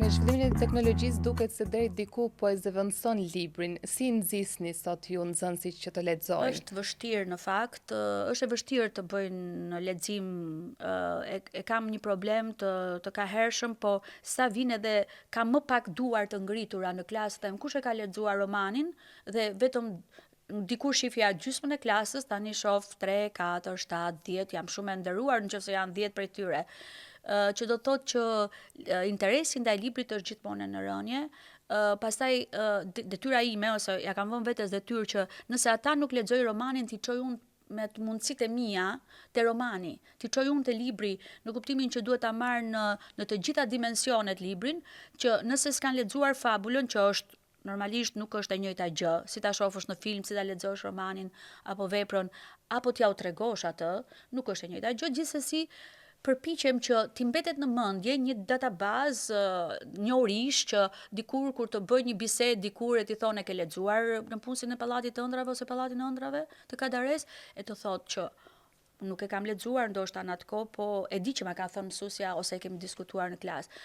Me zhvillimin e teknologjisë duket se deri diku po e zëvendëson librin. Si nxisni sot ju nxënësit që të lexojnë? Është vështirë në fakt, është e vështirë të bëjnë lexim, e kam një problem të kahershëm, po sa vin edhe kam më pak duar të ngritura në klasë, them kush e ka lexuar romanin dhe vetëm dikur shifja gjysmën e klasës, tani shoh 3, 4, 7, 10, jam shumë e nderuar nëse janë 10 prej tyre. Që do të thotë që interesi ndaj librit është gjithmonë në rënje. Pastaj detyra ime ose ja kam vënë vetes detyrë që nëse ata nuk lexojnë romanin, t'i çoj unë me të mundësitë e mia te romani, t'i çoj unë te libri, në kuptimin që duhet ta marr në të gjitha dimensionet librin, që nëse s'kan lexuar fabulën, që është normalisht nuk është e njëjta gjë, si ta shohësh në film, si ta lexosh romanin apo veprën, apo t'ja u tregosh atë, nuk është e njëjta gjë, gjithsesi përpiqem që t'i mbetet në mendje një databazë njohurish që dikur kur të bëj një bisedë dikur e t'i thonë e ke lexuar në punësin e pallatit të ëndrave ose pallatin e ëndrave të Kadares, e të thotë që nuk e kam lexuar ndoshta në atë kohë, po e di që ma ka thënë mësuesja ose e kemi diskutuar në klasë.